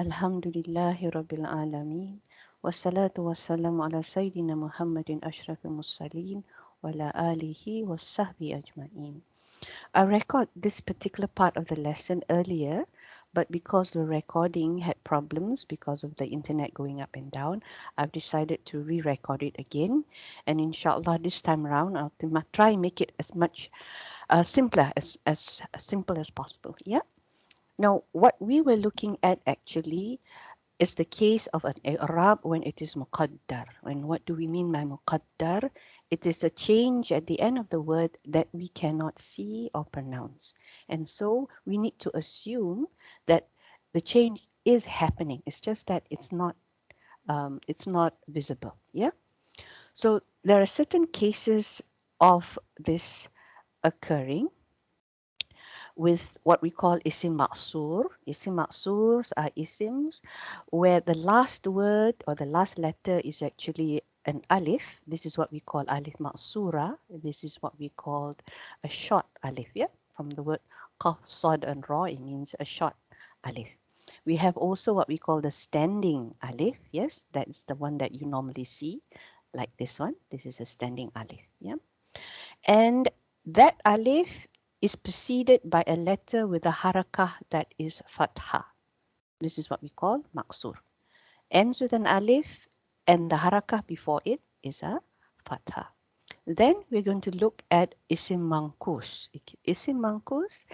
Alhamdulillahi Rabbil Alameen. Wassalatu wassalamu ala Sayyidina Muhammadin Ashrafil Mursaleen wa ala alihi wa sahbihi ajma'in. I record this particular part of the lesson earlier, but because the recording had problems because of the internet going up and down, I've decided to re-record it again. And inshallah, this time around, I'll try and make it as much simpler as simple as possible. Yeah. Now, what we were looking at actually is the case of an i'rab when it is muqaddar. And what do we mean by muqaddar? It is a change at the end of the word that we cannot see or pronounce. And so we need to assume that the change is happening. It's just that it's not visible. Yeah. So there are certain cases of this occurring with what we call isim ma'sur. Isim ma'surs are isims where the last word or the last letter is actually an alif. This is what we call alif ma'sura. This is what we call a short alif. Yeah, from the word qaf, sad, and ra, it means a short alif. We have also what we call the standing alif. Yes, that's the one that you normally see, like this one. This is a standing alif. Yeah, and that alif is preceded by a letter with a harakah that is fathah. This is what we call maqsur. Ends with an alif and the harakah before it is a fathah. Then we're going to look at isim mankus. Isim mankus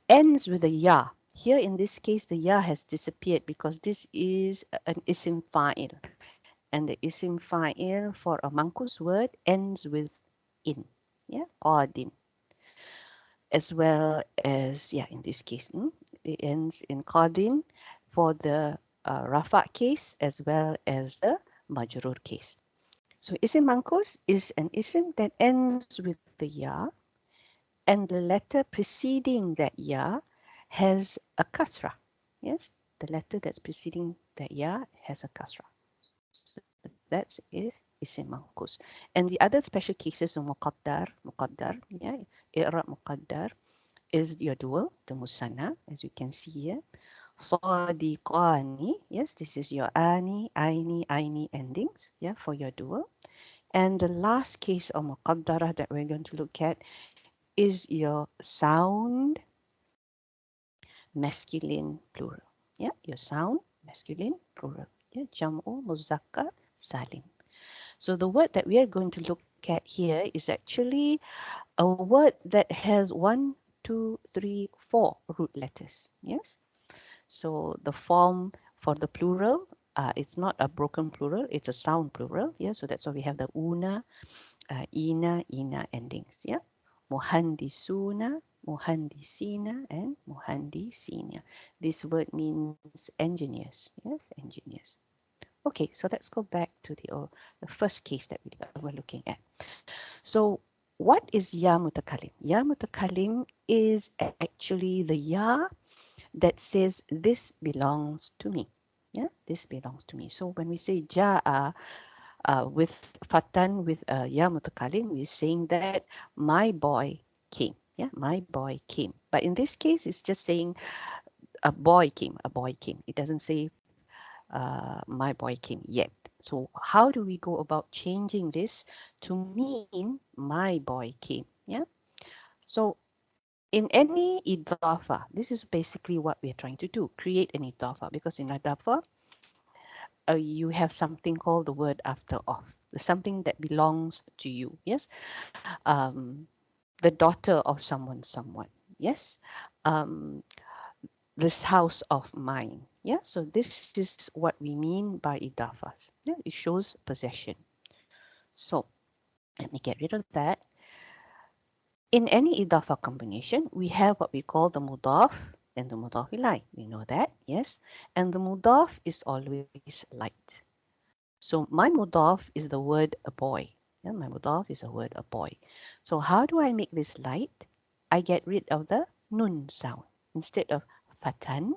ends with a ya. Here in this case, the ya has disappeared because this is an isim fa'il. And the isim fa'il for a mankus word ends with in. Yeah, qadin. As well as, yeah, in this case, it ends in qadin for the rafa case as well as the majrur case. So isim mankus is an isim that ends with the ya, and the letter preceding that ya has a kasra. Yes, the letter that's preceding that ya has a kasra. So that is isim mankus. And the other special cases of muqaddar, yeah, i'rab muqaddar is your dual, the musanna, as you can see here. Sadiqani, yes, this is your aini endings, yeah, for your dual. And the last case of muqaddara that we're going to look at is your sound masculine plural. Yeah, your sound masculine plural. Yeah, jam'u muzakkar salim. So the word that we are going to look at here is actually a word that has 4 root letters. Yes. So the form for the plural, it's not a broken plural, it's a sound plural. Yeah. So that's why we have the una, ina endings. Yeah. Muhandisuna, muhandisina, and muhandisina. This word means engineers. Yes, engineers. Okay, so let's go back to the first case that we were looking at. So what is ya mutakalim? Ya mutakalim is actually the ya that says this belongs to me. Yeah, this belongs to me. So when we say ja'a with fatan with ya mutakalim, we're saying that my boy came. Yeah, my boy came. But in this case, it's just saying a boy came. A boy came. It doesn't say my boy came yet. So how do we go about changing this to mean my boy came? Yeah. So in any idafa, this is basically what we're trying to do, create an idafa, because in idafa, you have something called the word after of, something that belongs to you. Yes. The daughter of someone. Yes. Um, this house of mine. Yeah, so this is what we mean by idafas. Yeah, it shows possession. So let me get rid of that. In any idafa combination, we have what we call the mudaf and the mudaf ilay. We know that, yes. And the mudaf is always light. So my mudaf is the word a boy. Yeah, my mudaf is a word a boy. So how do I make this light? I get rid of the nun sound. Instead of fatan,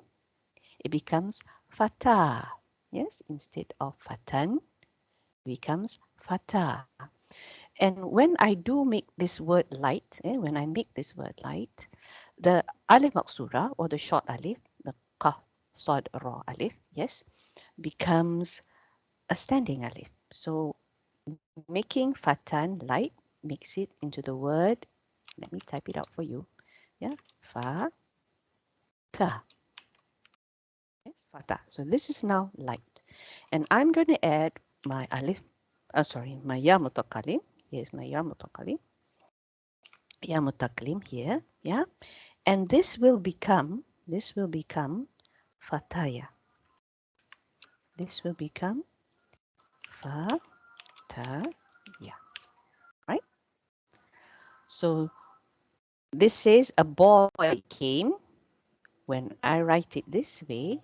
it becomes fatah. Yes, instead of fatan, it becomes fatah. And when I do make this word light, when I make this word light, the alif maksura or the short alif, the qaf, Sod Ra Alif, yes, becomes a standing alif. So making fatan light makes it into the word. Let me type it out for you. Yeah, fa ta. Yes, fata. So this is now light, and I'm going to add my alif. Sorry, my ya mutakalim. Here's my ya mutakalim. Ya mutakalim here. Yeah, and this will become fataya. This will become fataya. Right? So this says a boy came. When I write it this way,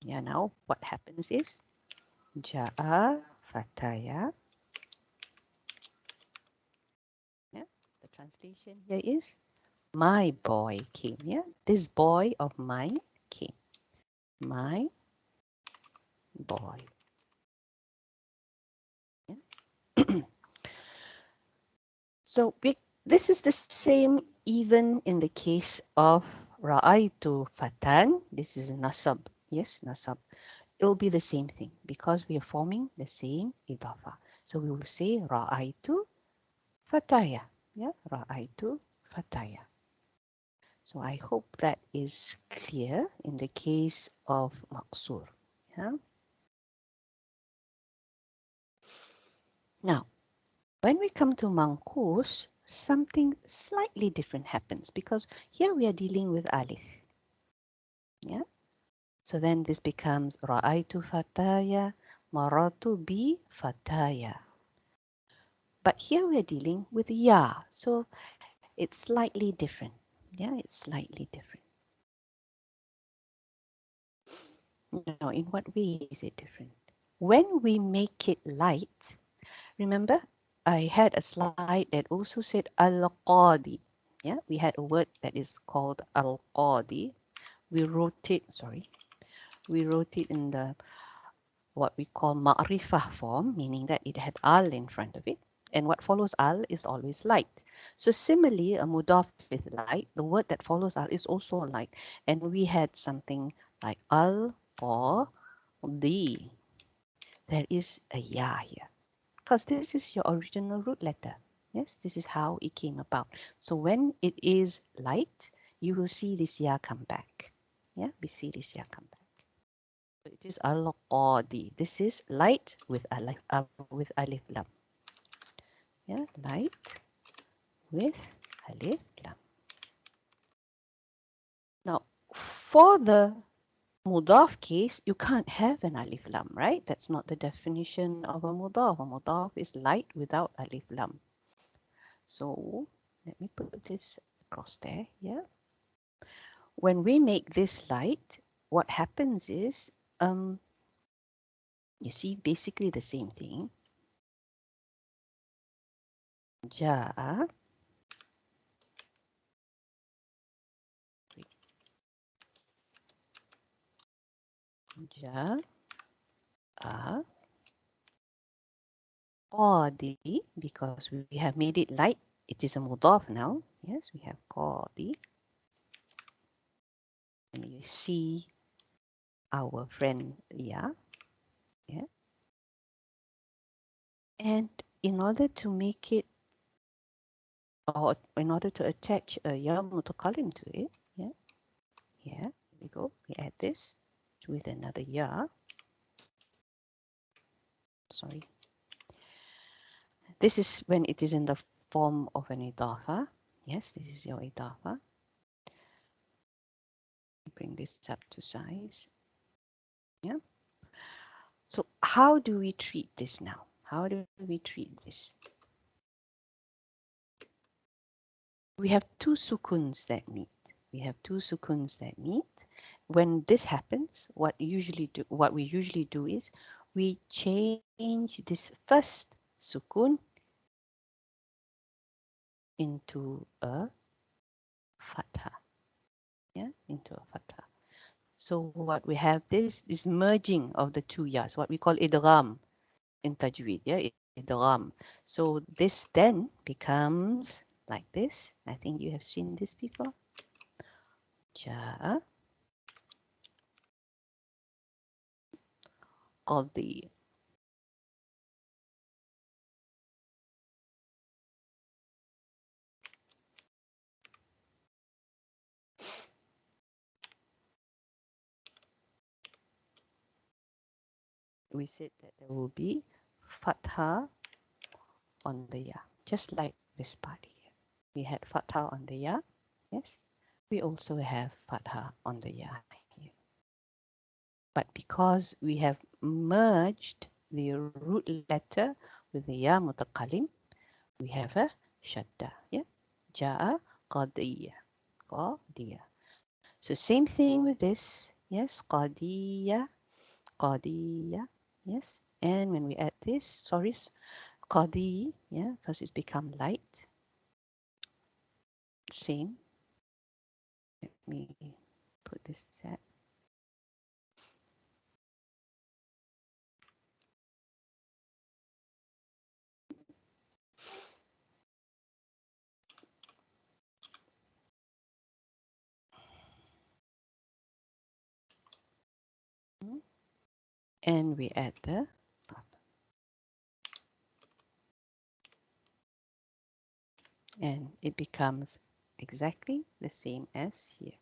yeah, now what happens is Ja'a Fataya. Yeah, the translation here is my boy came. Yeah, this boy of mine came. My boy. Yeah. So this is the same even in the case of Ra'aitu Fatan. This is Nasab. Yes, Nasab. It will be the same thing because we are forming the same idafa. So we will say Ra'aitu Fataya. Yeah, Ra'aitu Fataya. So I hope that is clear in the case of Maqsur. Yeah. Now, when we come to Manqus, something slightly different happens because here we are dealing with Alif. Yeah. So then this becomes Ra'aitu Fataya, Maratu bi Fataya. But here we are dealing with Ya. So it's slightly different. Yeah, it's slightly different. Now, in what way is it different? When we make it light, remember I had a slide that also said al-Qadi. Yeah, we had a word that is called al-Qadi. We wrote it in the what we call ma'rifah form, meaning that it had al in front of it. And what follows al is always light. So similarly, a mudaf with light, the word that follows al is also light. And we had something like al-Qadi. There is a ya here because this is your original root letter. Yes, this is how it came about. So when it is light, you will see this ya come back. Yeah, we see this ya come back. So it is al-Qadi. This is light with alif lam. Yeah, light with alif lam. Now, for the mudaf case, you can't have an alif lam, right? That's not the definition of a mudaf. A mudaf is light without alif lam. So let me put this across there. Yeah. When we make this light, what happens is, you see basically the same thing. Ja, ja, qadi, because we have made it light. It is a mudaf now. Yes, we have qadi. And you see our friend yeah. And in order to make it, or in order to attach a ya mutakalim to it, yeah, here we go. We add this with another ya. Sorry. This is when it is in the form of an idafa. Yes, this is your idafa. Bring this up to size. Yeah. So how do we treat this now? How do we treat this? We have two sukuns that meet. When this happens, what we usually do is we change this first sukun into a fatha. Yeah, into a fatha. So what we have this merging of the two yas, what we call idgham in tajweed. Yeah, idgham. So this then becomes like this. I think you have seen this before. Ja, قضية. We said that there will be fatha on the ya, just like this part here. We had fatha on the ya, yes. We also have fatha on the ya here. But because we have merged the root letter with the ya mutaqallim, we have a shadda. Yeah, ja'a qadiyya, qadiyya. So same thing with this. Yes, qadiyya, qadiyya. Yes, and when we add this, sorry, qadi, yeah, because it's become light. Same. Let me put this set. And we add the and it becomes exactly the same as here.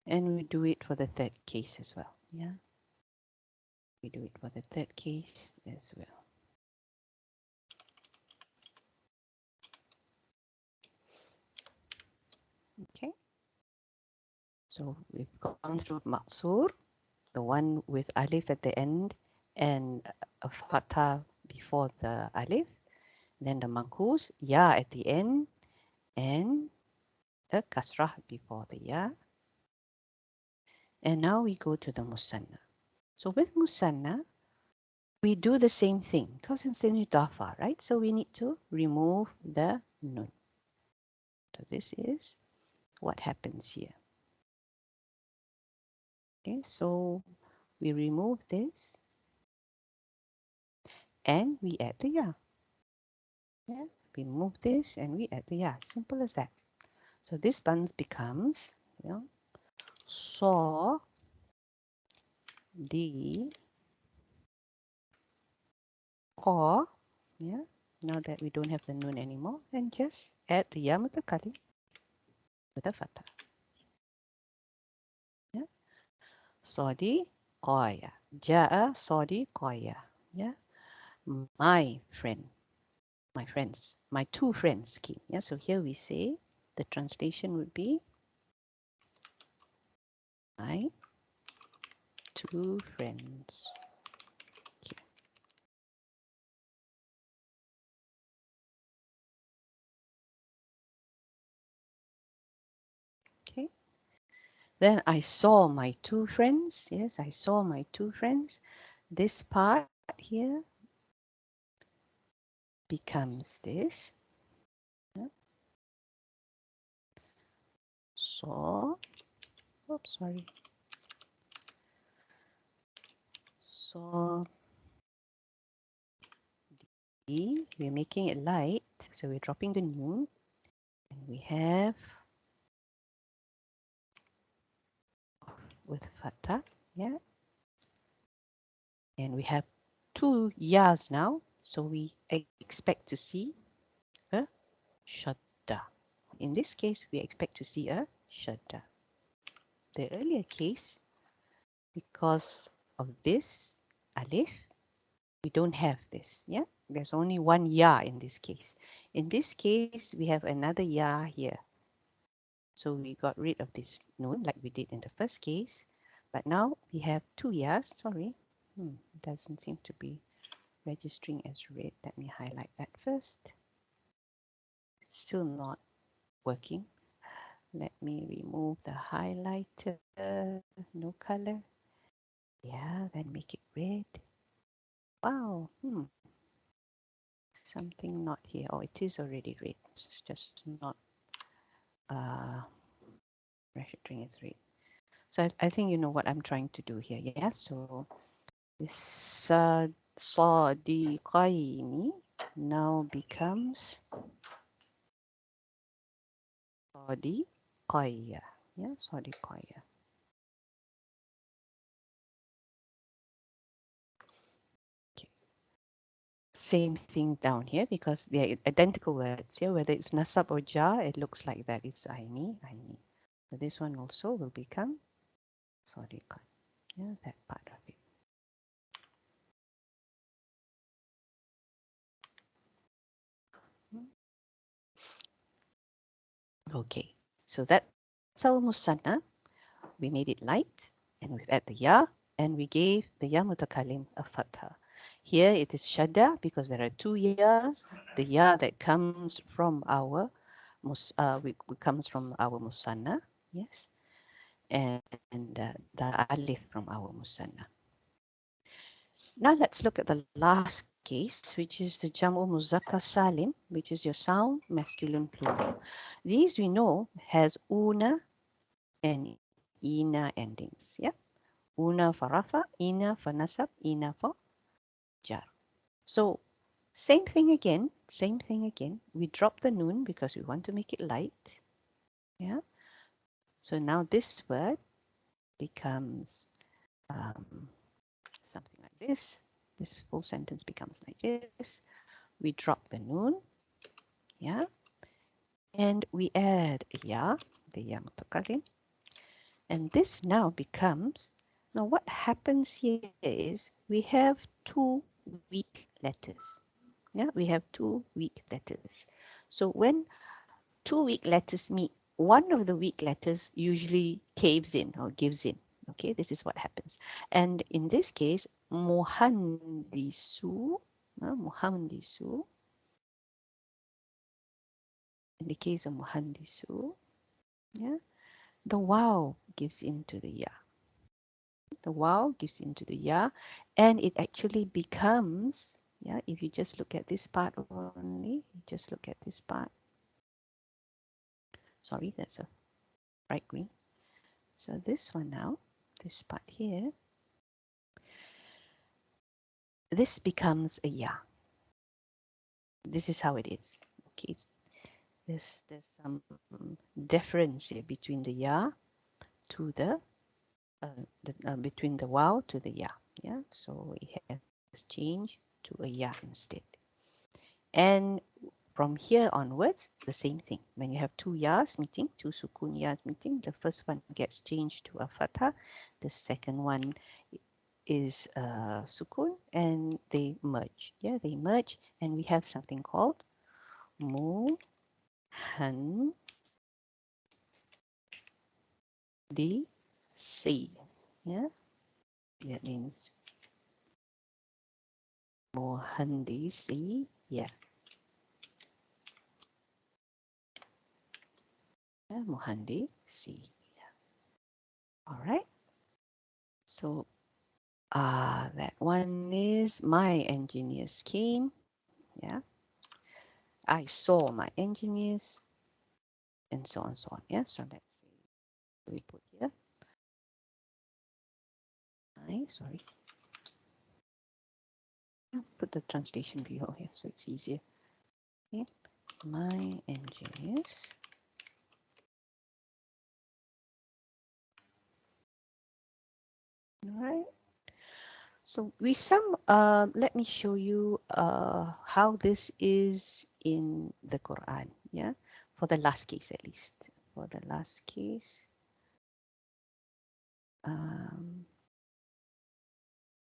And we do it for the third case as well. Yeah, we do it for the third case as well. Okay, so we've gone through Maqsoor, the one with alif at the end and a fatha before the alif, then the manqus, ya at the end, and the kasrah before the ya. And now we go to the musanna. So with musanna, we do the same thing because it's an idafa, right? So we need to remove the nun. So this is what happens here. Okay, so we remove this and we add the ya. Yeah, we remove this and we add the ya. Simple as that. So this buns becomes, you know, saw the or, yeah, now that we don't have the nun anymore, and just add the ya mutakallim with a fatha. Yeah, Saudi qaya. Ja'a Saudi qaya. Yeah, my friend, my friends, my two friends came. Yeah, so here we say the translation would be my two friends. Okay. Then I saw my two friends. Yes, I saw my two friends. This part here becomes this. Yeah. Saw. Oops, sorry. Saw. We're making it light, so we're dropping the nun. And we have with fatha. Yeah. And we have two yas now, so we expect to see a shadda. In this case, we expect to see a shadda. The earlier case, because of this alif, we don't have this. Yeah, there's only one ya in this case. In this case, we have another ya here. So we got rid of this nun like we did in the first case. But now we have two yas. Sorry, it doesn't seem to be registering as red. Let me highlight that first. It's still not working. Let me remove the highlighter. No color. Yeah, then make it red. Wow. Something not here. Oh, it is already red. It's just not registering as red. So I think you know what I'm trying to do here. Yeah. So this sadiqaini now becomes sadiqaya. Yeah, sadiqaya. Same thing down here because they're identical words here. Whether it's nasab or jar, it looks like that. It's aini, aini. So this one also will become sadiqan. Yeah, that part of it. Okay, so that's our musanna. We made it light and we've added the ya and we gave the ya mutakalim a fatha. Here it is shadda because there are two yas. The ya that comes from our comes from our musanna, yes, and the alif from our musanna. Now let's look at the last case, which is the Jam'u Muzakkar Salim, which is your sound masculine plural. These we know has una and ina endings. Yeah, una for rafa, ina for nasab, ina for jar. So same thing again, same thing again. We drop the noon because we want to make it light. Yeah. So now this word becomes something like this. This full sentence becomes like this. We drop the noon, yeah, and we add ya, the ya mutakalim, and this now becomes, now what happens here is we have two weak letters. Yeah, we have two weak letters. So when two weak letters meet, one of the weak letters usually caves in or gives in. Okay, this is what happens. And in this case, muhandisu, muhandisu, in the case of muhandisu, yeah, the waw gives into the ya. The waw gives into the ya, and it actually becomes, yeah, if you just look at this part only, just look at this part. Sorry, that's a bright green. So this one now, this part here, this becomes a ya. This is how it is. Okay, there's some difference here between the ya to the between the waw to the ya. Yeah, so it has changed to a ya instead. And from here onwards, the same thing. When you have two yas meeting, two sukun yas meeting, the first one gets changed to a fatha, the second one is sukun, and they merge. Yeah, they merge, and we have something called mu han di si. Yeah, that means muhandisi. Yeah, muhandisi. Yeah. All right. So that one is my engineers came. Yeah, I saw my engineers, and so on, so on. Yeah. So let's see. We put here. Sorry. I'll put the translation below here so it's easier. Okay. My engineers. All right. So let me show you how this is in the Quran. Yeah, for the last case at least. For the last case,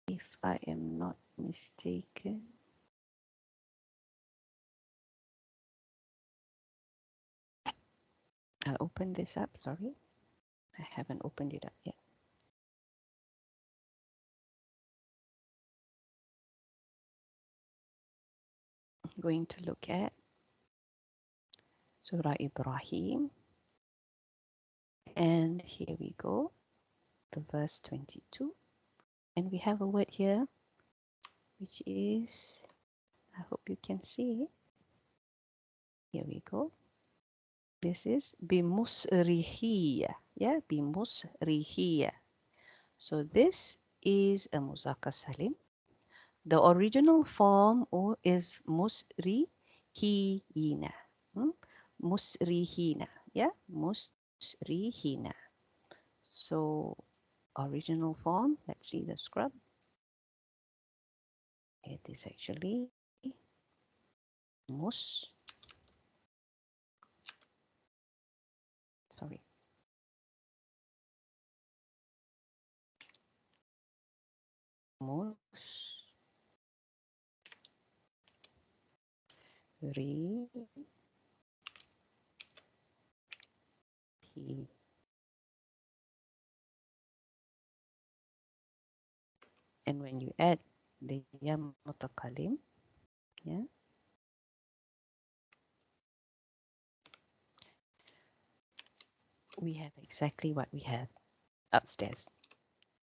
if I am not mistaken, I'll open this up. Sorry, I haven't opened it up yet. I'm going to look at Surah Ibrahim. And here we go, the verse 22. And we have a word here, which is, I hope you can see it. Here we go. This is bimusrihiyya. Yeah, bimusrihiyya. So this is a muzakkar salim. The original form is musrihina. Musrihina. Yeah, musrihina. So original form, let's see the scrub. It is actually mus. Sorry. Mus. Ri. Hi. And when you add the ya mutakalim, yeah, we have exactly what we have upstairs.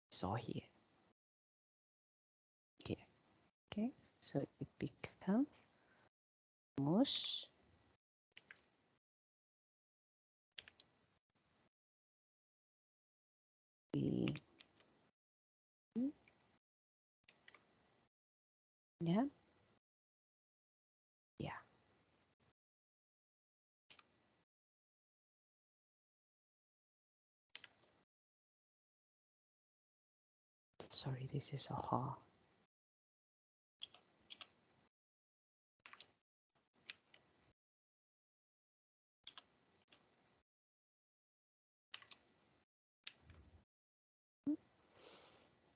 Saw here. Here. Okay, so it becomes mus. Yeah. Yeah. Sorry, this is a ha.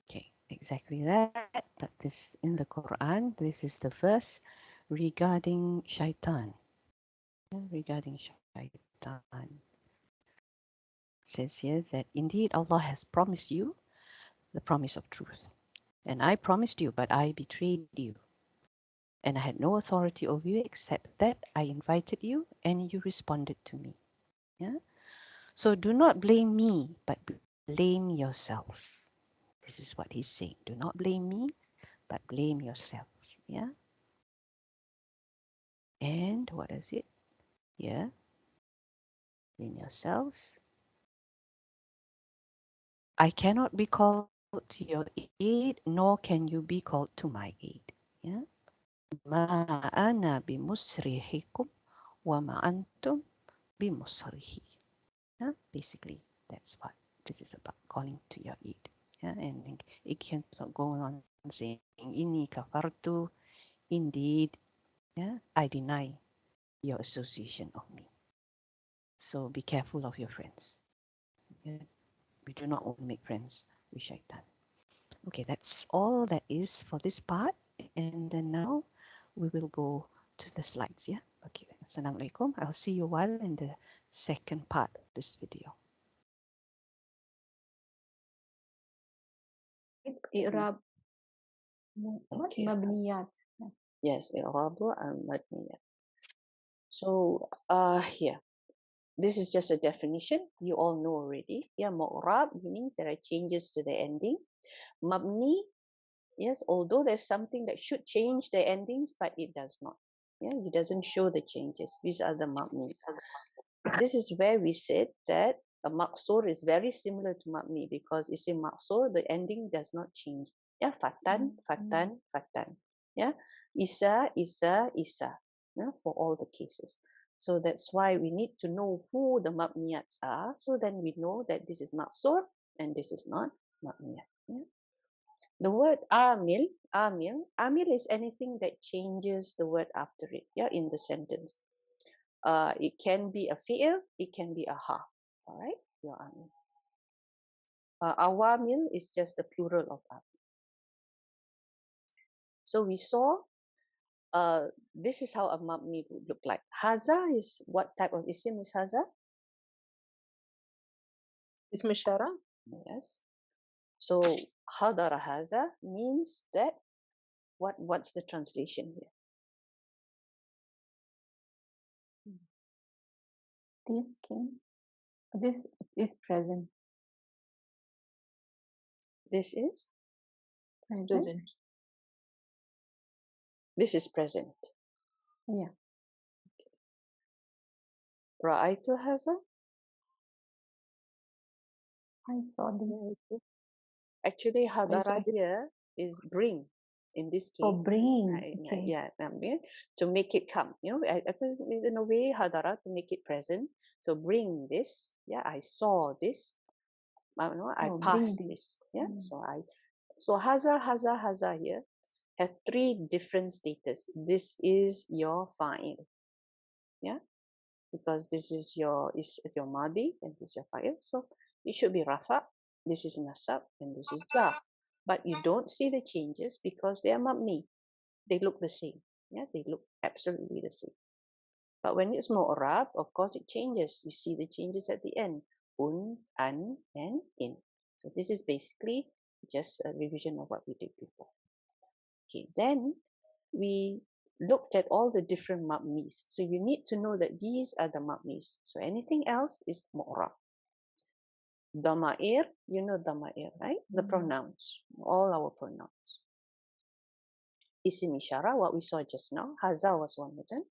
Okay, exactly that. But this in the Quran, this is the verse regarding shaitan. Yeah, regarding shaitan. It says here that indeed Allah has promised you the promise of truth. And I promised you, but I betrayed you. And I had no authority over you except that I invited you and you responded to me. Yeah. So do not blame me, but blame yourselves. This is what he's saying. Do not blame me, but blame yourselves. Yeah. And what is it? Yeah. Blame yourselves. I cannot be called to your aid, nor can you be called to my aid. Yeah. Ma ana bimusrihikum wa ma antum bimusrihi. Yeah. Basically, that's what this is about, calling to your aid. Yeah. And it can go on saying, Inni kafartu, indeed, yeah, I deny your association of me. So be careful of your friends. Yeah? We do not want to make friends with shaitan. Okay, that's all that is for this part. And then now we will go to the slides. Yeah. Okay. Assalamualaikum. I'll see you all in the second part of this video. إعراب Okay. مبنيات. Yes, Irab of al-Mabniyāt. So, here, this is just a definition. You all know already. Yeah, mu'rab means there are changes to the ending. Mabni, yes, although there's something that should change the endings, but it does not. Yeah, it doesn't show the changes. These are the mabnis. This is where we said that a maqsur is very similar to mabni because it's in maqsur, the ending does not change. Yeah, fatan, fatan, fatan. Yeah, isa, isa, isa. Yeah, for all the cases. So that's why we need to know who the mabniyats are. So then we know that this is maqsur and this is not mabniyat. Yeah. The word amil is anything that changes the word after it, yeah, in the sentence. It can be a fi'il, it can be a ha. All right, your amil. Awamil is just the plural of amil. So we saw this is how a mabni would look like. Haza is what type of isim is haza? اسم إشارة. Yes. So hadara haza means that what's the translation here? This came. This is present. This is Present. this is present. Yeah. Ra'aitu haza? I saw this. Actually, hadara this. here is bring. In this case, Oh, bring. Okay. yeah, to make it come. You know, in a way, hadara to make it present. So bring this. Yeah, I saw this. I bring passed this. this. Yeah, so haza here have 3 different status. This is your fa'il. Yeah, because this is your madi and this is your fa'il. So it should be rafa. This is nasab and this is zarf. But you don't see the changes because they are mabni. They look the same. Yeah, they look absolutely the same. But when it's mu'rab, of course it changes. You see the changes at the end. An, and in. So this is basically just a revision of what we did before. Okay, then we looked at all the different mabnis. So you need to know that these are the mabnis. So anything else is mu'rab. Dama'ir, you know dama'ir, right? The pronouns, all our pronouns. Isim ishara, what we saw just now. Haza was one of them.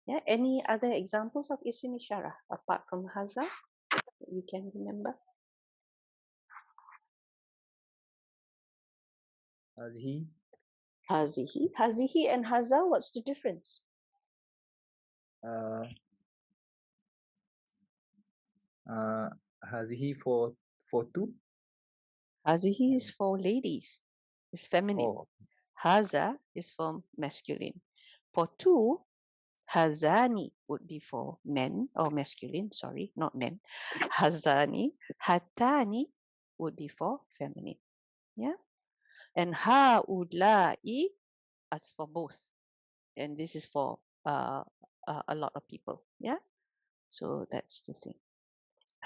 Yeah, any other examples of isim ishara apart from haza that you can remember? Hazihi. Hazihi. Hazihi and haza, what's the difference? Hazihi for two. Hazihi is for ladies. It's feminine. Oh. Haza is for masculine. For two, hazani would be for men or masculine, sorry, not men. Hazani. Hatani would be for feminine. Yeah. And ha'ulai as for both. And this is for a lot of people. Yeah. So that's the thing.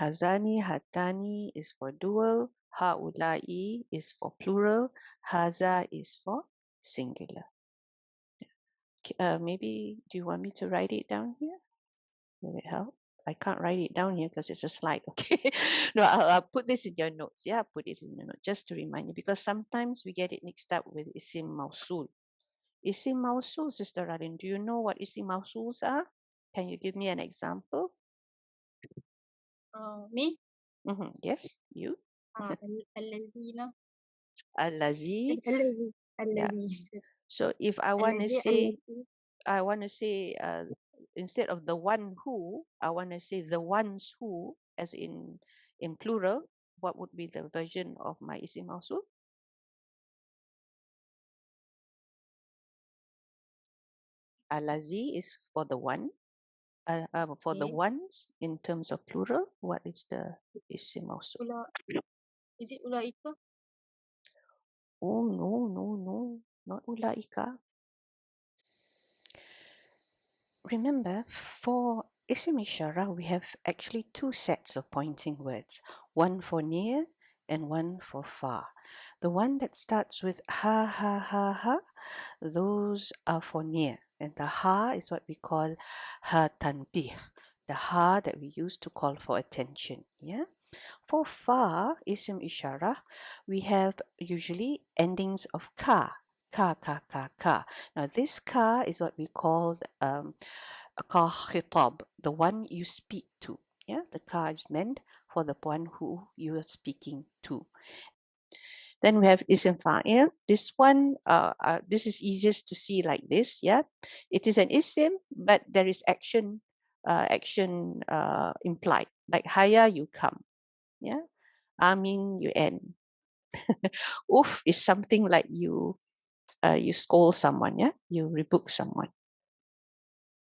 Hazani, hatani is for dual. Ha'ulai is for plural. Haza is for singular. Maybe, do you want me to write it down here? Will it help? I can't write it down here because it's a slide. Okay. No, I'll put this in your notes. Yeah, put it in your notes just to remind you, because sometimes we get it mixed up with isim mausul. Isim mausul, Sister Radin, do you know what isim mausuls are? Can you give me an example? Me? Yes, you. Al-Lazina. Al-Lazi. Yeah. So if I want to say, instead of the one who, I want to say the ones who, as in plural, what would be the version of my isim mausul? Al-Lazi is for the one. For the ones, in terms of plural, what is the isim mausul? Is it ulaika? Oh, no, not ulaika. Remember, for isim ishara, we have actually 2 sets of pointing words, one for near and one for far. The one that starts with ha, ha, ha, ha, those are for near. And the ha is what we call ha tanbih, the ha that we use to call for attention. Yeah. For far, isim ishara, we have usually endings of ka. Ka. Now, this ka is what we call a ka khitab, the one you speak to. Yeah, the ka is meant for the one who you are speaking to. Then we have isim fa'il. This one, this is easiest to see like this. Yeah, it is an isim, but there is action implied. Like haya, you come. Yeah, amin, you end. Oof is something like you scold someone. Yeah, you rebuke someone.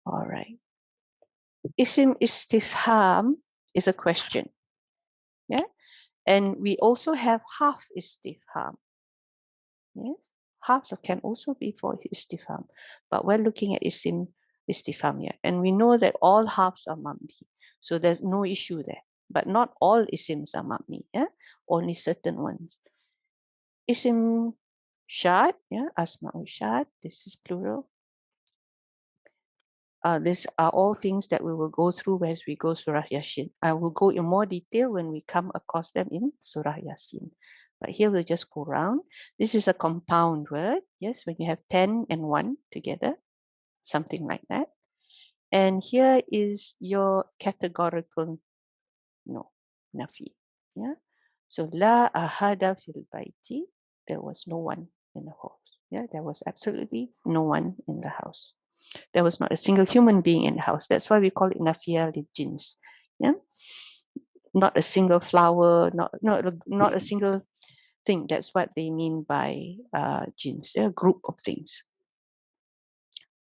All right. Isim istifham is a question. Yeah, and we also have half istifham. Yes, half can also be for istifham, but we're looking at isim istifham here, and we know that all halves are mabni, so there's no issue there. But not all isims are mabni. Yeah, only certain ones. Isim shad, yeah, asma'u shad. This is plural. These are all things that we will go through as we go Surah Yasin. I will go in more detail when we come across them in Surah Yasin. But here we'll just go around. This is a compound word. Yes, when you have 10 and 1 together, something like that. And here is your categorical no, nafi. Yeah. So la ahada fil baiti. There was no one in the house. Yeah, there was absolutely no one in the house. There was not a single human being in the house. That's why we call it nafiya lil jins. Yeah, not a single flower, not a single thing. That's what they mean by jins, a group of things.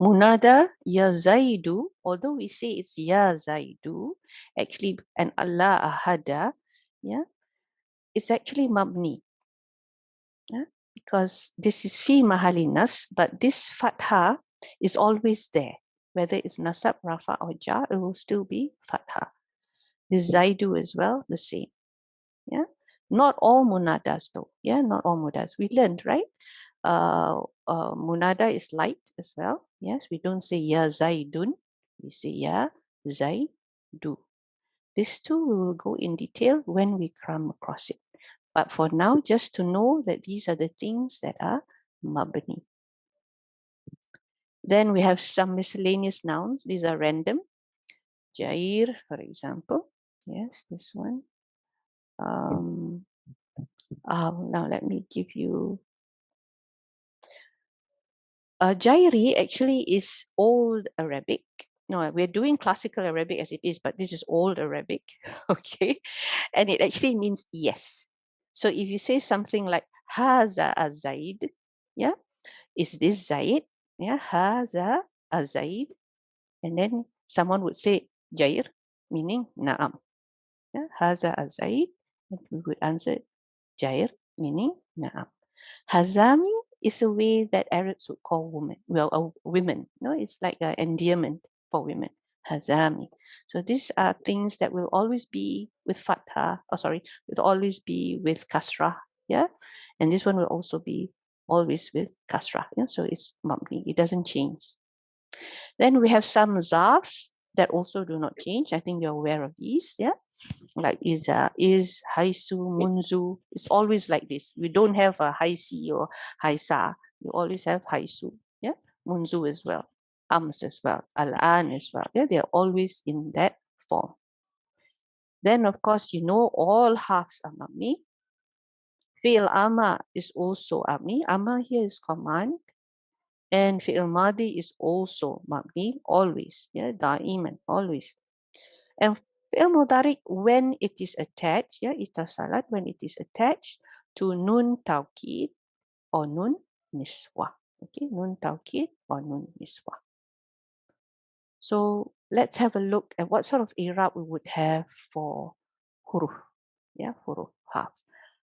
Munada ya Zaidu, although we say it's ya Zaidu, actually, and Allah ahada, yeah, it's actually mabni. Yeah? Because this is fi mahalinas, but this fatha is always there. Whether it's nasab, rafa, or jar, it will still be fatha. This Zaidu as well, the same. Yeah, not all munadas though. Yeah, not all munadas. We learned, right? Munada is light as well. Yes, we don't say ya Zaidun, we say ya Zaidu. These two we will go in detail when we come across it. But for now, just to know that these are the things that are mabni. Then we have some miscellaneous nouns. These are random. Jair, for example. Yes, this one. Now let me give you. Jairi actually is old Arabic. No, we're doing classical Arabic as it is, but this is old Arabic. Okay. And it actually means yes. So if you say something like Haza a Zaid, yeah, is this Zaid? Yeah, Haza a Zaid. And then someone would say Jair, meaning Naam. Yeah, Haza a Zaid. And we would answer Jair, meaning Naam. Hazami is a way that Arabs would call women. Well, women. No, it's like an endearment for women. Hazami. So these are things that will always be with fatha. Will always be with kasrah. Yeah, and this one will also be always with kasrah. Yeah, so it's mabni. It doesn't change. Then we have some zarfs that also do not change. I think you're aware of these. Yeah, like is, haisu, munzu. It's always like this. We don't have a haisi or haisa. You always have haisu. Yeah, munzu as well, ams as well, al-an as well. Yeah, they're always in that form. Then of course, all halves are mabni. Fi'il ama is also mabni. Ama here is command. And fi'il madi is also mabni, always. Yeah, da'iman, always. And fi'il mudari, when it is attached, yeah, itasalat, when it is attached to nun tawkid or nun niswa. Okay, nun tawkid or nun niswa. So let's have a look at what sort of i'rab we would have for huruf. Yeah, huruf, half.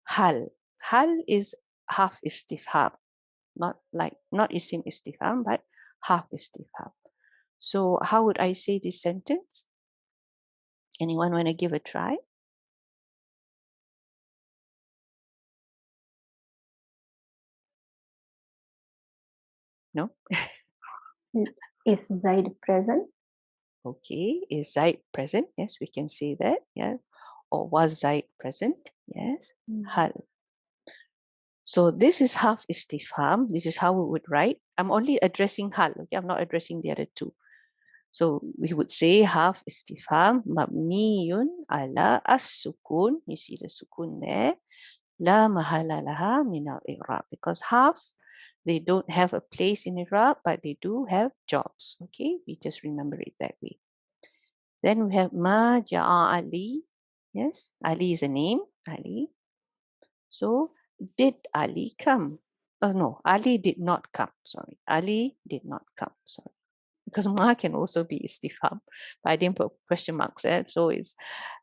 Hal. Hal is half istifham. Not isim istifham, but half istifham. So how would I say this sentence? Anyone want to give a try? No? Is Zaid present? Okay. Is Zaid present? Yes, we can say that. Yes. Or was Zaid present? Yes. Hal. So this is half istifham. This is how we would write. I'm only addressing hal. Okay, I'm not addressing the other two. So we would say half istifham mabniyun ala as-sukun. You see the sukun there. La mahala laha min al-i'rab. Because halves, they don't have a place in i'rab, but they do have jobs. Okay, we just remember it that way. Then we have ma ja'a Ali. Yes, Ali is a name. Ali. So did Ali come? Oh no, Ali did not come. Sorry, Ali did not come. Sorry, because ma can also be istifham, but I didn't put question marks there. So it's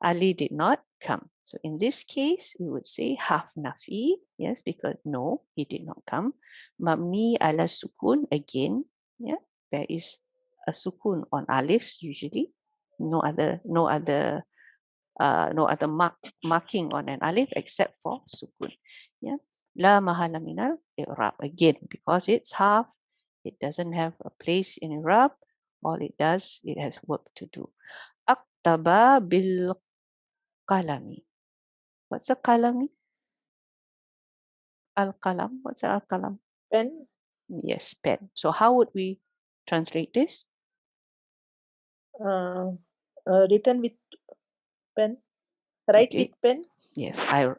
Ali did not come. So in this case, we would say half nafi. Yes, because no, he did not come. Mabni ala sukun again. Yeah, there is a sukun on alifs usually. No other marking on an alif except for sukun. Yeah. La mahala minal i'rab. Again, because it's half, it doesn't have a place in i'rab. All it does, it has work to do. Aktaba bil qalami. What's a qalami? Al-qalam. What's al-qalam? Pen. Yes, pen. So how would we translate this? Written with pen. Write Okay. with pen. Yes,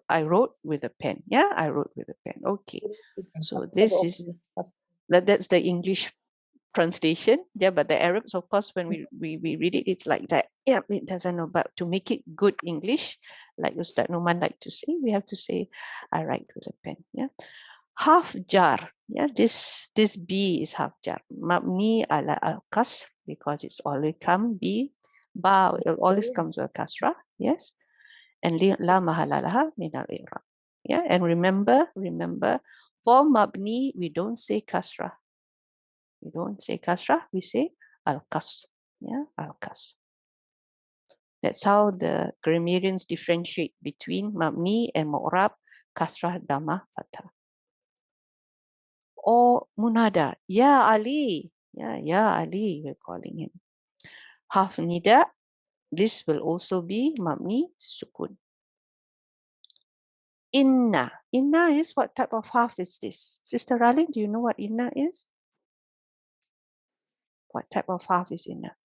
I wrote with a pen. Yeah, I wrote with a pen. Okay. So this is that's the English translation. Yeah, but the Arabs, of course, when we read it, it's like that. Yeah, it doesn't know. But to make it good English, like Ustad Numan like to say, we have to say, I write with a pen. Yeah. Half jar. Yeah, this B is half jar. Mabni ala al-kasr, because it's always come B. Ba, it always comes with a kasra. Yes. And la mahala laha min al-i'rab. Yeah, and remember, for mabni, we don't say kasra. We don't say kasra, we say al-kasr. Yeah, al-kasr. That's how the grammarians differentiate between mabni and mu'rab, kasrah, dhamma, fathah. Or munada, ya Ali. Yeah, ya Ali, we're calling him. Half nida, this will also be mabni sukun. Inna. Inna is, what type of half is this? Sister Ralim, do you know what inna is? What type of half is inna?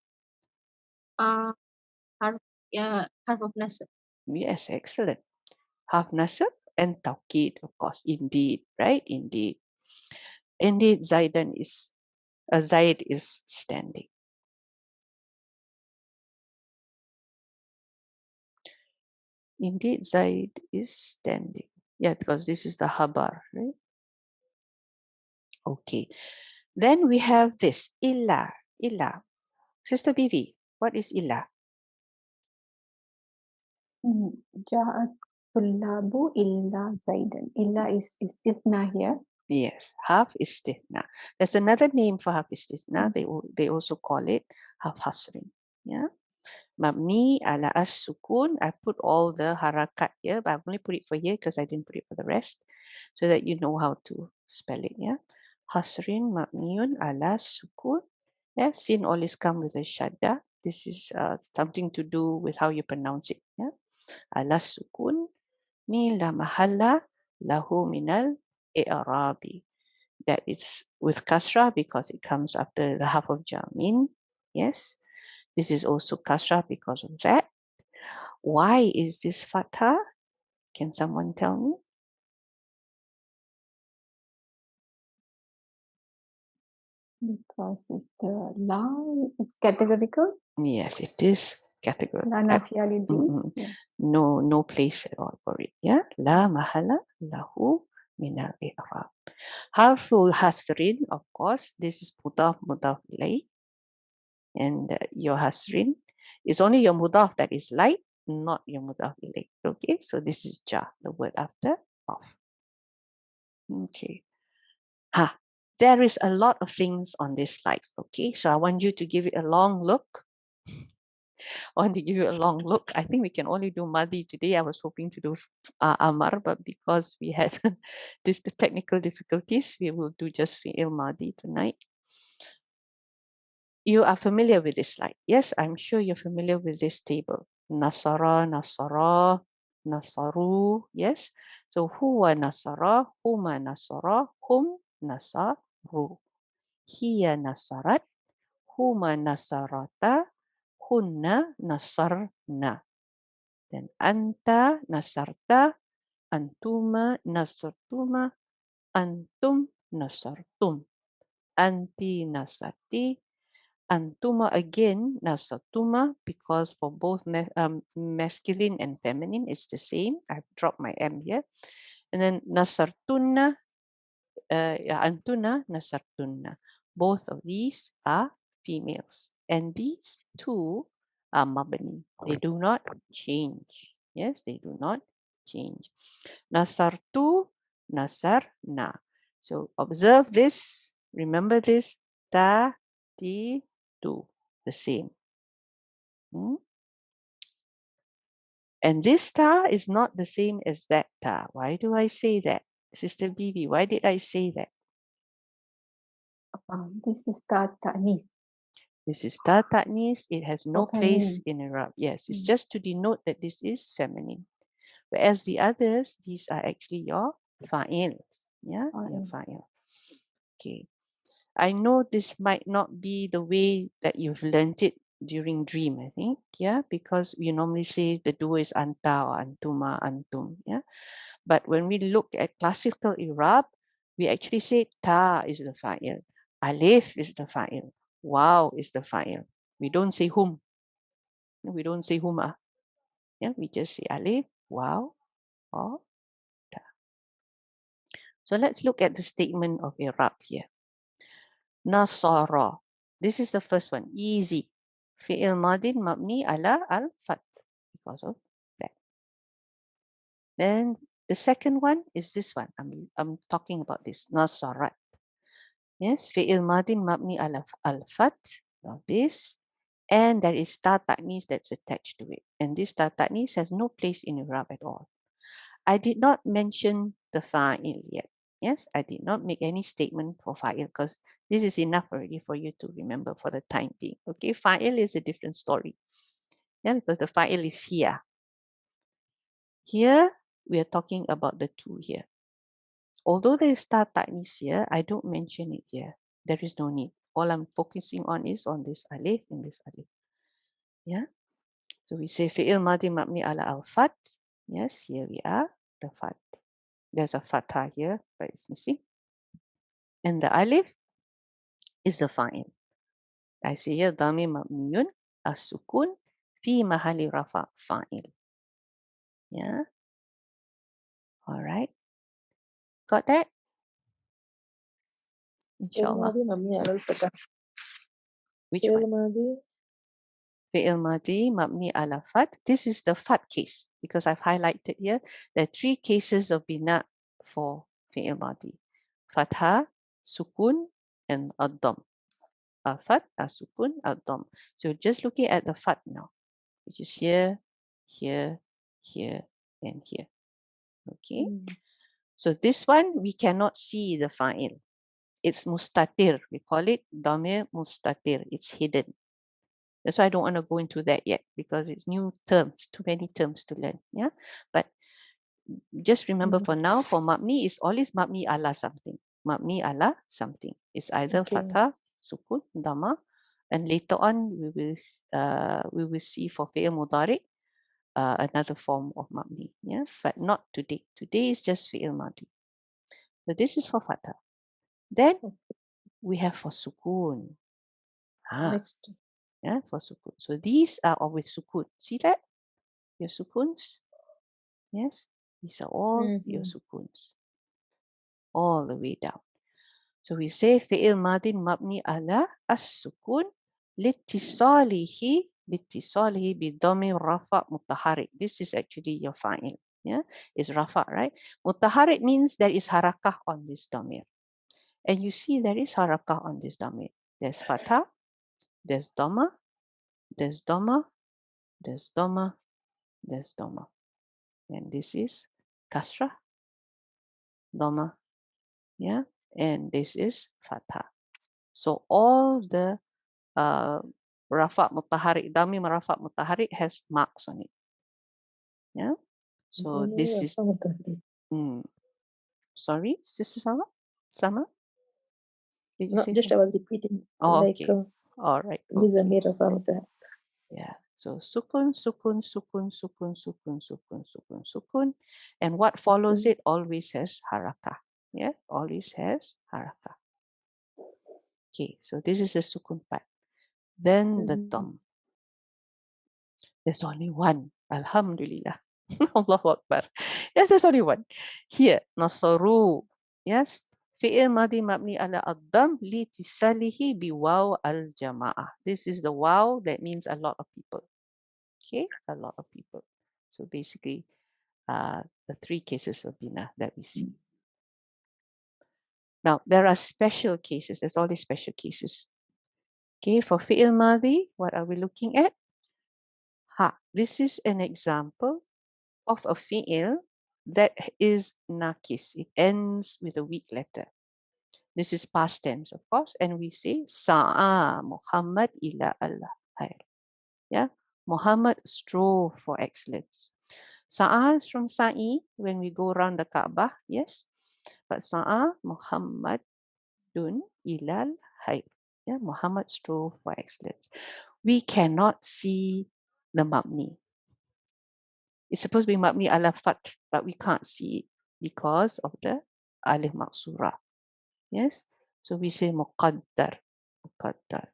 Harf of nasab. Yes, excellent. Half nasab and tawkid, of course. Indeed, right? Indeed. Indeed, Zaidan is, Zaid is standing. Indeed, Zaid is standing. Yeah, because this is the habar, right? Okay. Then we have this, illa. Illa. Sister Bibi, what is illa? Ja'at tullabu illa Zaidan. Illa is istithna here. Yes, half istithna. There's another name for half istithna. They also call it half hasrin. Yeah. Mabni ala as-sukun. I put all the harakat here, but I've only put it for here because I didn't put it for the rest, so that you know how to spell it. Yeah. Hasrin mabniun ala sukun. Yeah. Sin always come with a shadda. This is something to do with how you pronounce it. Yeah. Ala sukun ni la mahalla lahu minal i'rabi. That is with kasra because it comes after the half of jamin. Yes. This is also kasra because of that. Why is this fatha? Can someone tell me? Because it's the la is categorical. Yes, it is categorical. La nafiya lil jins. Yeah. No place at all for it. Yeah. La mahala lahu min al-i'rab. Harfu hasrin, of course, this is mudaf ilay. And your hasrin is only your mudaf that is light, not your mudaf ilay. Okay, so this is ja, the word after of. Okay. There is a lot of things on this slide. Okay, so I want you to give it a long look. I want to give you a long look. I think we can only do Madi today. I was hoping to do Amar, but because we had the technical difficulties, we will do just Fi'il Madi tonight. You are familiar with this slide. Yes, I'm sure you're familiar with this table. Nasara, Nasara, Nasaru. Yes. So huwa Nasara, huma Nasara, hum Nasaru. Hiya Nasarat, huma Nasarata, hunna Nasarna. Then anta Nasarta, antuma Nasartuma, antum Nasartum. Anti Nasati, antuma again, nasatuma, because for both masculine and feminine, it's the same. I've dropped my M here. And then nasartunna, antuna, nasartunna. Both of these are females. And these two are mabni. They do not change. Yes, they do not change. Nasartu, nasarna. So observe this. Remember this. Ta, ti, tu. The same. And this ta is not the same as that ta. Why do I say that? Sister Bibi, why did I say that? This is ta ta'nis. This is ta ta'nis. It has no place in Arab. Yes, it's just to denote that this is feminine. Whereas the others, these are actually your fa'ils. Yeah, your fa'il. Okay. I know this might not be the way that you've learned it during dream, I think. Yeah, because we normally say the duo is anta or antuma, antum. Yeah. But when we look at classical Irab, we actually say ta is the fa'il. Alif is the fa'il. Wow is the fa'il. We don't say whom. We don't say huma. Yeah, we just say alif, wow, or ta. So let's look at the statement of Irab here. Nasara. This is the first one. Easy. Fi'il madin mabni ala al-fath. Because of that. Then the second one is this one. I'm talking about this. Nasarat. Yes, fi'il madin mabni ala al-fath. Now this. And there is ta ta'nis that's attached to it. And this ta ta'nis has no place in Irab at all. I did not mention the fa'il yet. Yes, I did not make any statement for fa'il because this is enough already for you to remember for the time being. Okay, fa'il is a different story. Yeah, because the fa'il is here. Here, we are talking about the two here. Although there is ta ta'nis here, I don't mention it here. There is no need. All I'm focusing on is on this alif and this alif. Yeah. So we say fi'il madi mabni ala al-fat. Yes, here we are, the fat. There's a fatha here, but it's missing. And the alif is the fa'il. I see here dhamir mabniyun as-sukun fi mahali rafa fa'il. Yeah. All right. Got that? Inshallah. الماضي مبني على الفتح. Which فعل one? ماضي Fi'il madi mabni ala fat. This is the fat case because I've highlighted here. There are three cases of bina for fi'il madi. Fatha, sukun, and ad-dam. Fat, sukun, ad-dam. So just looking at the fat now, which is here, here, here, and here. Okay. So this one, we cannot see the fa'il. It's mustatir. We call it damir mustatir. It's hidden. That's why I don't want to go into that yet because it's new terms, too many terms to learn. Yeah. But just remember for now, for mabni, it's always mabni ala something. Mabni ala something. It's either fatha, sukun, dhamma, and later on we will see for fi'il mudari another form of mabni. Yeah, but not today. Today is just fi'il madi. So this is for fatha. Then we have for sukun. next. Yeah, for sukun. So these are all with sukun. See that? Your sukuns. Yes, these are all your sukuns. All the way down. So we say fi'il madin mabni ala as-sukun litisalihi bidami rafa mutaharik. This is actually your fa'il. Yeah, it's rafa, right? Mutaharik means there is harakah on this damir. And you see there is harakah on this damir. There's fatha, there's dhamma, there's dhamma, there's dhamma, there's dhamma. And this is kasra, dhamma, yeah, and this is fatha. So all the rafa mutaharik, dami rafa mutaharik has marks on it. Yeah. So this is sorry, Sister Sama? Sama? Did you No, say just I something? was repeating. Oh, Like okay. All right. with the Okay. mirror of the Yeah. So sukun, sukun, sukun, sukun, sukun, sukun, sukun, sukun. And what follows it always has harakah. Yeah, always has harakah. Okay, so this is the sukun part. Then the dam. There's only one. Alhamdulillah. Allahu Akbar. Yes, there's only one. Here, nasaru. Yes. Fi'il madi mabni ala ad-dam li tisalihi bi waw al-jama'ah. This is the waw that means a lot of people. Okay, a lot of people. So basically, the three cases of bina that we see. Now, there are special cases. There's all these special cases. Okay, for fi'il madi, what are we looking at? This is an example of a fi'il that is nakis. It ends with a weak letter. This is past tense, of course, and we say Sa'a Muhammad ila al-khair. Yeah, Muhammad strove for excellence. Sa'a is from Sa'i when we go around the Kaabah, yes, but Sa'a Muhammadun ila al-khair. Yeah, Muhammad strove for excellence. We cannot see the mabni. It's supposed to be mabni ala fath, but we can't see it because of the alif maqsurah. Yes, So we say muqaddar. Muqaddar.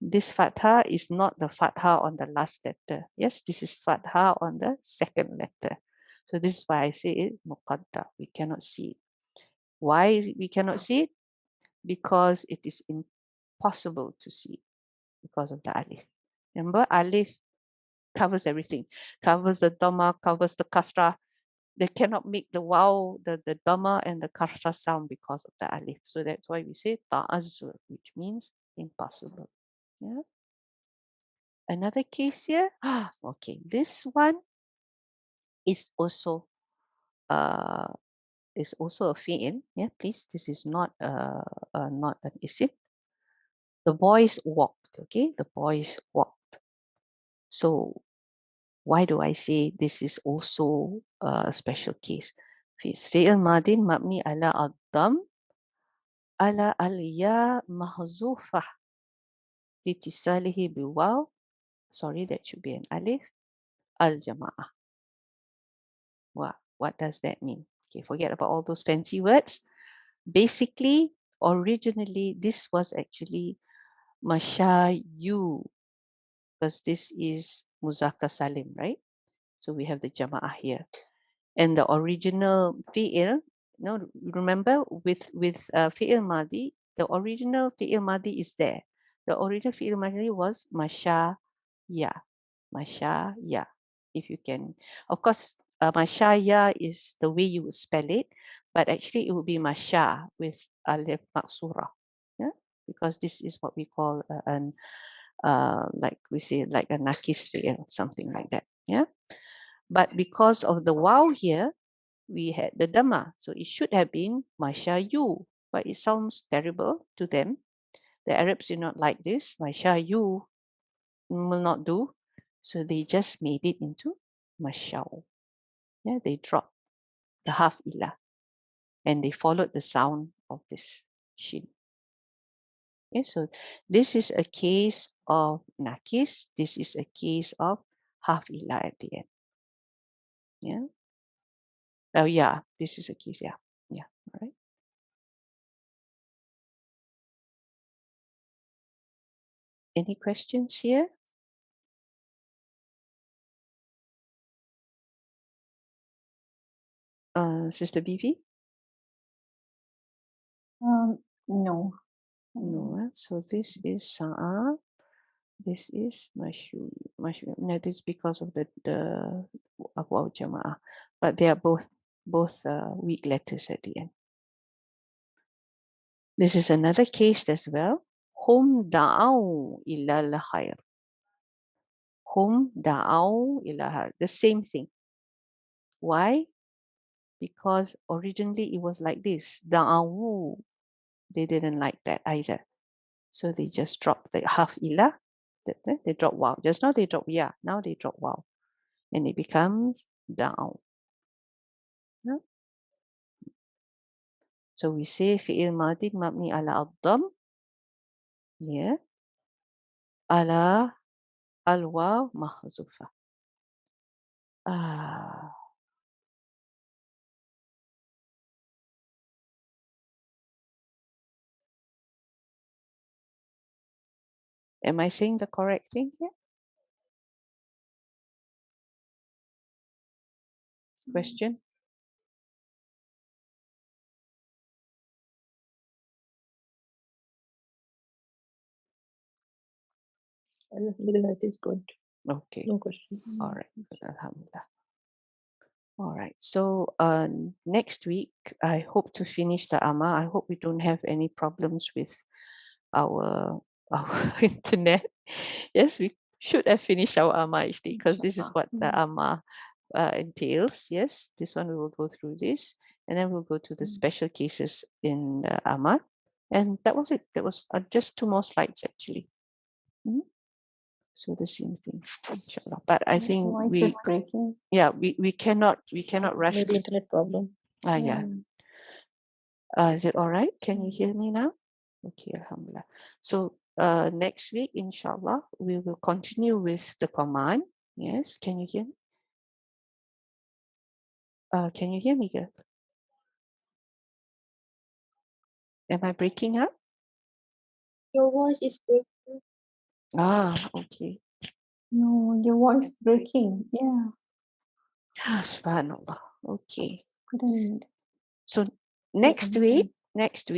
This fatha is not the fatha on the last letter. Yes, this is fatha on the second letter. So this is why I say it muqaddar. We cannot see it. Why we cannot see it? Because it is impossible to see because of the alif. Remember, alif covers everything, covers the dhamma, covers the kasra. They cannot make the wow, the dhamma and the kasra sound because of the alif. So that's why we say ta'azzur, which means impossible. Yeah. Another case here. Okay, this one is also a fi'il. Yeah, please. This is not not an isim. The boys walked. Okay, the boys walked. So why do I say this is also a special case? Fi'il madin mabni ala ad-dam ala al-ya mahzufah litisalihi biwaw. Sorry, that should be an alif. Al-jama'ah. What does that mean? Okay, forget about all those fancy words. Basically, originally, this was actually mashayu, because this is muzakkar salim, right? So we have the jama'ah here. And the original fi'il, no, remember with fi'il madi, the original fi'il madi is there. The original fi'il madi was masha ya. If you can, of course, masha ya is the way you would spell it, but actually it would be masha with alif maksura. Yeah, because this is what we call an like we say, like a nakis fi'il, something like that. Yeah. But because of the wow here, we had the dhamma. So it should have been mashayu, but it sounds terrible to them. The Arabs do not like this. Mashayu will not do. So they just made it into mashaw. Yeah, they dropped the half ilah and they followed the sound of this shin. Okay, so this is a case of nakis. This is a case of half ilah at the end. Yeah. Oh yeah, this is a case. Yeah. Yeah. All right. Any questions here? Sister Bibi? No. No. So this is Sa'a. This is Mashu. No, this is because of the Abu Jama'ah. But they are both weak letters at the end. This is another case as well. Hum da'au ila al-khair. Hum da'au ila al-khair. The same thing. Why? Because originally it was like this. Da'au. They didn't like that either. So they just dropped the half ilah. They drop wow. Just now they drop ya. Now they drop wow. And it becomes down. Yeah? So we say fi'il madin mabni ala ad-dam. Yeah. Ala al-waw mahzufa. Am I saying the correct thing here? Question? Alhamdulillah, it is good. Okay. No questions. All right. Alhamdulillah. All right. So next week, I hope to finish the Amma. I hope we don't have any problems with our internet. Yes, we should have finished our Amma actually, because this is what the Amma entails. Yes, this one we will go through this, and then we'll go to the special cases in the Amma. And that was it. That was just 2 more slides actually. So the same thing, inshallah. But I think Voice is breaking. yeah, we cannot rush. Maybe internet problem. Yeah. Is it all right? Can you hear me now? Okay, alhamdulillah. So next week, inshallah, we will continue with the command. Yes, can you hear me? Can you hear me, girl? Am I breaking up? Your voice is breaking. Okay. No, your voice breaking. Yeah, Subhanallah. Okay. couldn't. So next week,